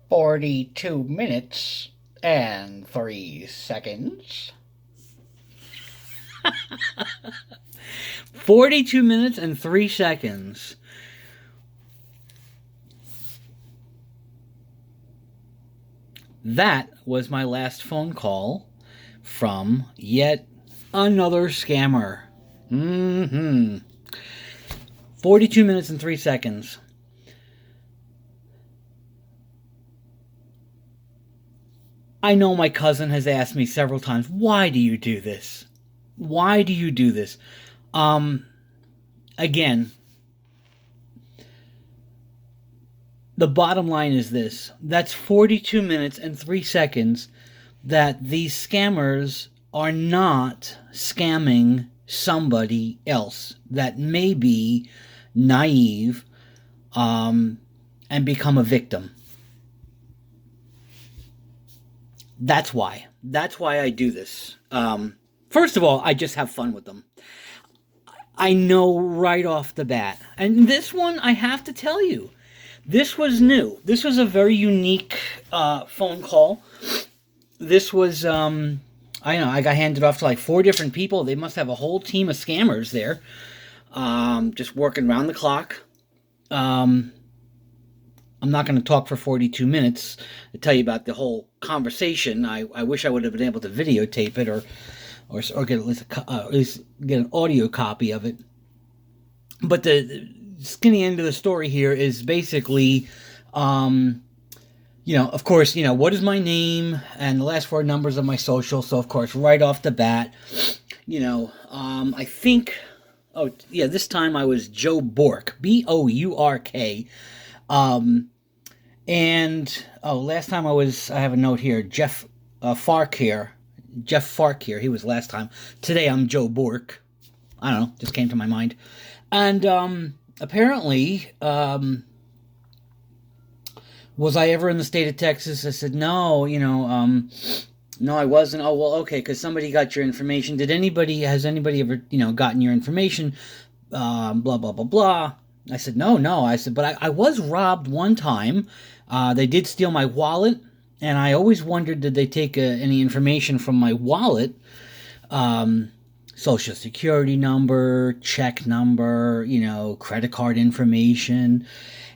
42 minutes and 3 seconds. 42 minutes and 3 seconds. That was my last phone call from yet another scammer. 42 minutes and 3 seconds. I know my cousin has asked me several times, why do you do this? Why do you do this? Again, the bottom line is this. That's 42 minutes and 3 seconds that these scammers are not scamming somebody else that may be naive and become a victim. That's why. That's why I do this. First of all, I just have fun with them. I know right off the bat. And this one, I have to tell you, this was new. This was a very unique phone call. This was, I know, I got handed off to like 4 different people. They must have a whole team of scammers there, just working around the clock. I'm not going to talk for 42 minutes to tell you about the whole conversation. I wish I would have been able to videotape it or get at least get an audio copy of it. But the skinny end of the story here is basically, of course, what is my name and the last 4 numbers of my social. So, of course, right off the bat, I think, this time I was Joe Bork, Bourk. Last time I have a note here, Jeff Farkier. Jeff Farkier, he was last time. Today I'm Joe Bork. I don't know, just came to my mind. And apparently, was I ever in the state of Texas? I said, no, no, I wasn't. Oh, well, okay, because somebody got your information. Has anybody ever, gotten your information? Blah, blah, blah, blah. I said, no. I said, but I was robbed one time. They did steal my wallet, and I always wondered, did they take any information from my wallet? Social security number, check number, credit card information.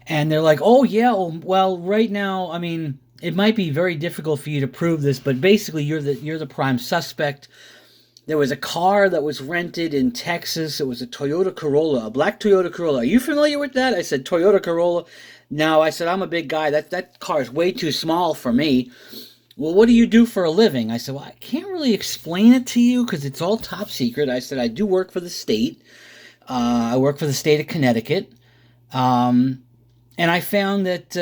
And they're like, oh, yeah, well, right now, I mean, it might be very difficult for you to prove this, but basically you're the prime suspect. There was a car that was rented in Texas. It was a Toyota Corolla, a black Toyota Corolla. Are you familiar with that? I said, Toyota Corolla. No, I said, I'm a big guy. That car is way too small for me. Well, what do you do for a living? I said, well, I can't really explain it to you because it's all top secret. I said, I do work for the state. I work for the state of Connecticut. And I found that,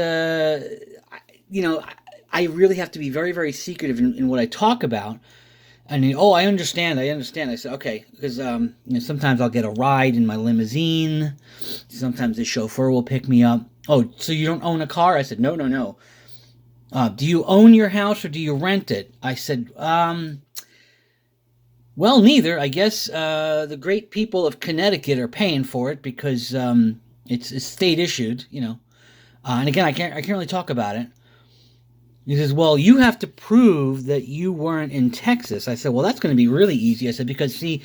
I really have to be very, very secretive in what I talk about. And I understand. I said, okay, because sometimes I'll get a ride in my limousine. Sometimes the chauffeur will pick me up. Oh, so you don't own a car? I said, no. Do you own your house or do you rent it? I said, well, neither. I guess the great people of Connecticut are paying for it because it's state issued, and again, I can't really talk about it. He says, well, you have to prove that you weren't in Texas. I said, well, that's going to be really easy. I said, because, see,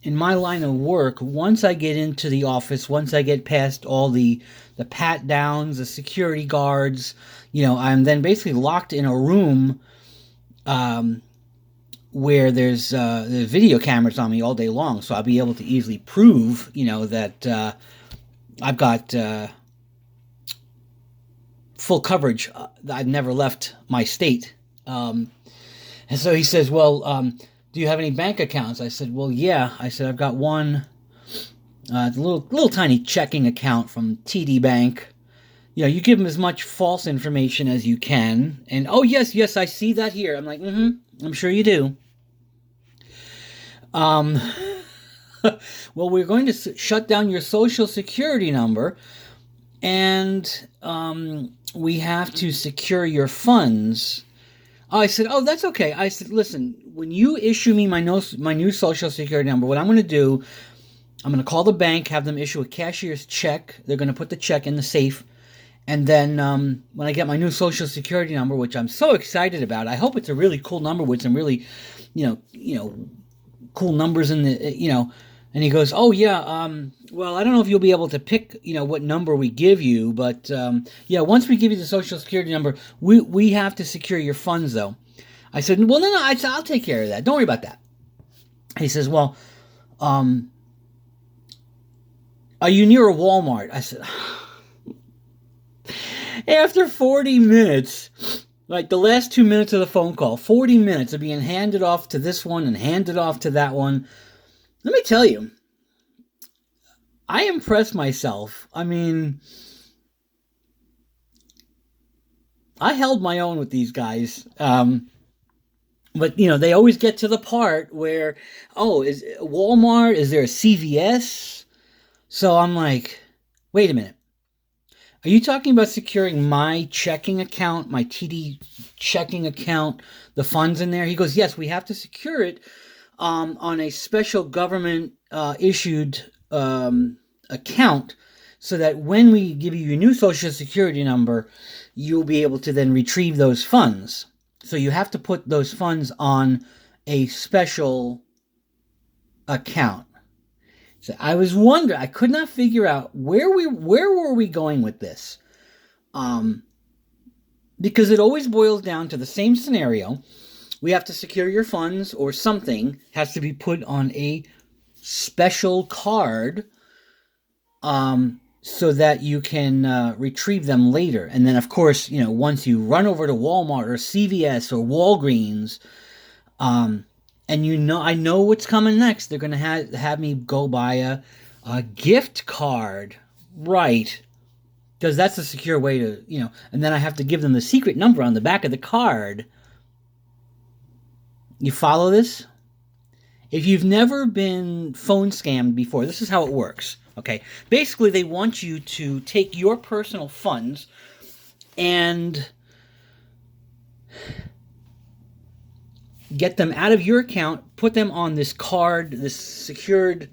in my line of work, once I get into the office, once I get past all the pat-downs, the security guards, I'm then basically locked in a room where there's video cameras on me all day long. So I'll be able to easily prove, that I've got full coverage. I've never left my state. And so he says, well, do you have any bank accounts? I said, well, yeah. I said, I've got one, a little tiny checking account from TD Bank. You give them as much false information as you can. And, oh, yes, I see that here. I'm like, I'm sure you do. Well, we're going to shut down your social security number, and we have to secure your funds. I said, oh, that's okay. I said, listen, when you issue me my new social security number, what I'm going to do, I'm going to call the bank, have them issue a cashier's check. They're going to put the check in the safe, And then when I get my new Social Security number, which I'm so excited about, I hope it's a really cool number with some really, cool numbers in the. And he goes, "Oh yeah, well I don't know if you'll be able to pick, what number we give you, but yeah, once we give you the Social Security number, we have to secure your funds though." I said, "Well, no, I'll take care of that. Don't worry about that." He says, "Well, are you near a Walmart?" I said, after 40 minutes, like the last 2 minutes of the phone call, 40 minutes of being handed off to this one and handed off to that one. Let me tell you, I impressed myself. I mean, I held my own with these guys. But, they always get to the part where, oh, is Walmart, is there a CVS? So I'm like, wait a minute. Are you talking about securing my checking account, my TD checking account, the funds in there? He goes, yes, we have to secure it on a special government issued account so that when we give you your new Social Security number, you'll be able to then retrieve those funds. So you have to put those funds on a special account. So I was wondering, I could not figure out where were we going with this, because it always boils down to the same scenario. We have to secure your funds, or something has to be put on a special card, so that you can retrieve them later. And then, of course, once you run over to Walmart or CVS or Walgreens, and I know what's coming next. They're going to have me go buy a gift card. Right. Because that's a secure way to, and then I have to give them the secret number on the back of the card. You follow this? If you've never been phone scammed before, this is how it works. Okay. Basically, they want you to take your personal funds and get them out of your account, put them on this card, this secured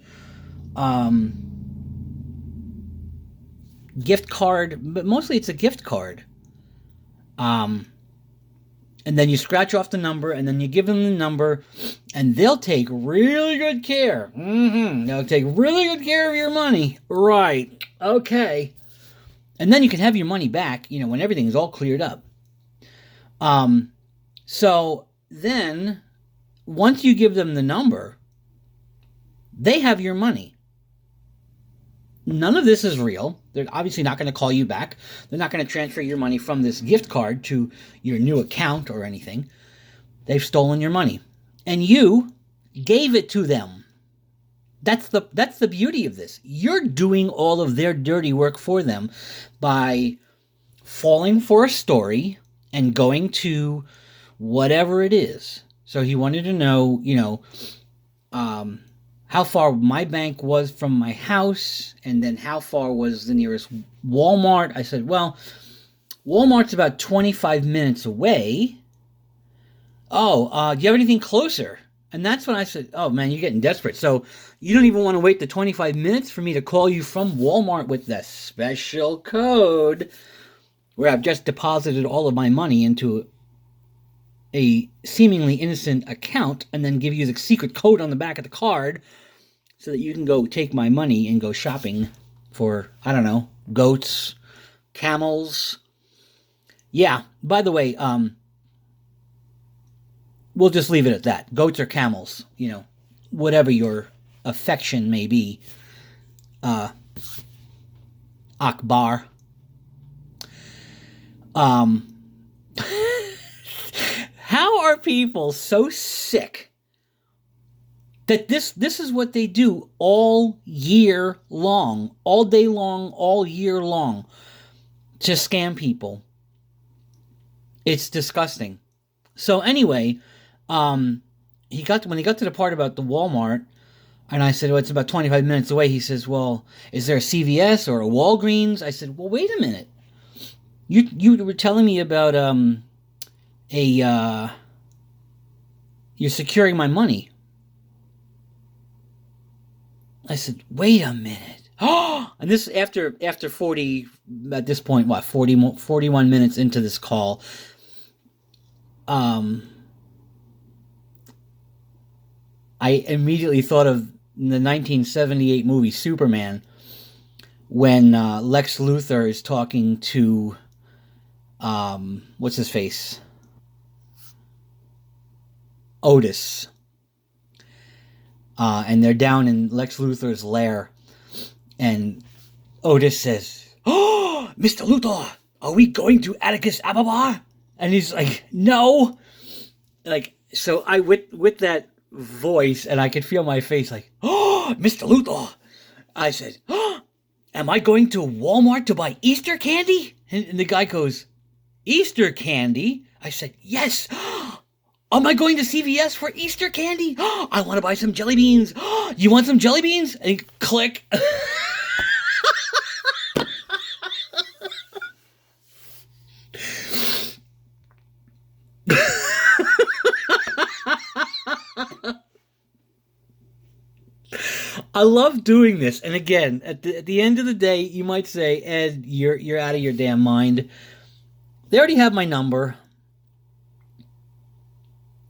gift card, but mostly it's a gift card. And then you scratch off the number, and then you give them the number, and they'll take really good care. They'll take really good care of your money. Right. Okay. And then you can have your money back, when everything is all cleared up. So then, once you give them the number, they have your money. None of this is real. They're obviously not going to call you back. They're not going to transfer your money from this gift card to your new account or anything. They've stolen your money. And you gave it to them. That's the beauty of this. You're doing all of their dirty work for them by falling for a story and going to whatever it is. So he wanted to know, how far my bank was from my house, and then how far was the nearest Walmart. I said, well, Walmart's about 25 minutes away. Oh, do you have anything closer? And that's when I said, oh man, you're getting desperate. So you don't even want to wait the 25 minutes for me to call you from Walmart with the special code where I've just deposited all of my money into a seemingly innocent account, and then give you the secret code on the back of the card so that you can go take my money and go shopping for, I don't know, goats, camels. Yeah, by the way, we'll just leave it at that. Goats or camels, whatever your affection may be. Akbar. How are people so sick that this is what they do all year long, all day long, all year long, to scam people? It's disgusting. So anyway, when he got to the part about the Walmart, and I said, well, it's about 25 minutes away. He says, well, is there a CVS or a Walgreens? I said, well, wait a minute. You were telling me about you're securing my money. I said, wait a minute. And this after 40, at this point, what, 41 minutes into this call, I immediately thought of the 1978 movie Superman, when Lex Luthor is talking to what's his face, Otis, and they're down in Lex Luthor's lair, and Otis says, "Oh, Mr. Luthor, are we going to Addicus Ababa?" And he's like, "No." Like, so I with that voice, and I could feel my face like, "Oh, Mr. Luthor." I said, "Oh, am I going to Walmart to buy Easter candy?" And the guy goes, "Easter candy?" I said, "Yes." "Am I going to CVS for Easter candy? I want to buy some jelly beans. You want some jelly beans?" And click. I love doing this. And again, at the end of the day, you might say, "Ed, you're out of your damn mind." They already have my number.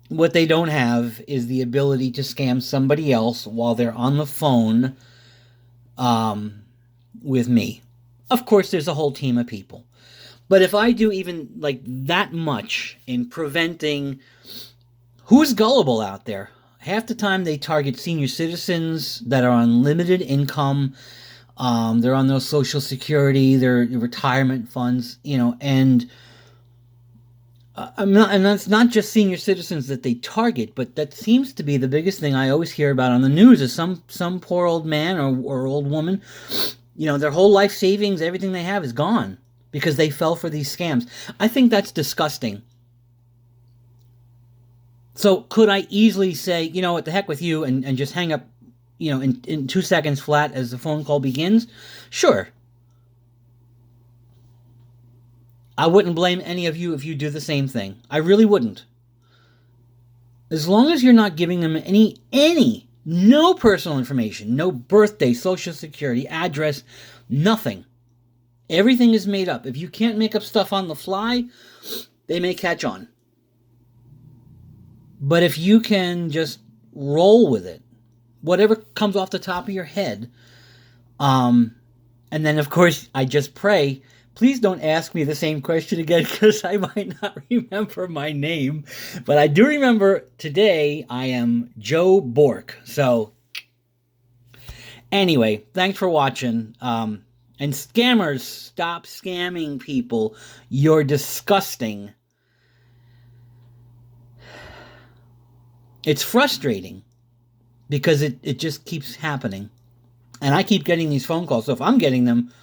What they don't have is the ability to scam somebody else while they're on the phone with me. Of course, there's a whole team of people. But if I do even like that much in preventing, who's gullible out there? Half the time they target senior citizens that are on limited income. They're on their Social Security, their retirement funds, and and that's not just senior citizens that they target, but that seems to be the biggest thing I always hear about on the news is some poor old man or old woman, their whole life savings, everything they have is gone because they fell for these scams. I think that's disgusting. So could I easily say, what the heck with you, and just hang up, in 2 seconds flat as the phone call begins? Sure. I wouldn't blame any of you if you do the same thing. I really wouldn't. As long as you're not giving them no personal information, no birthday, Social Security, address, nothing. Everything is made up. If you can't make up stuff on the fly, they may catch on. But if you can just roll with it, whatever comes off the top of your head, and then, of course, I just pray, please don't ask me the same question again because I might not remember my name. But I do remember today I am Joe Bork. So, anyway, thanks for watching. And scammers, stop scamming people. You're disgusting. It's frustrating because it just keeps happening. And I keep getting these phone calls. So if I'm getting them,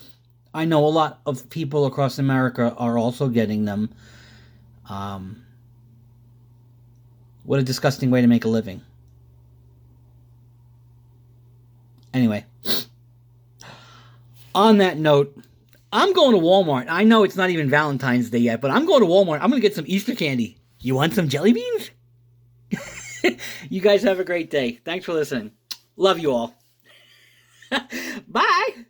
I know a lot of people across America are also getting them. What a disgusting way to make a living. Anyway, on that note, I'm going to Walmart. I know it's not even Valentine's Day yet, but I'm going to Walmart. I'm going to get some Easter candy. You want some jelly beans? You guys have a great day. Thanks for listening. Love you all. Bye.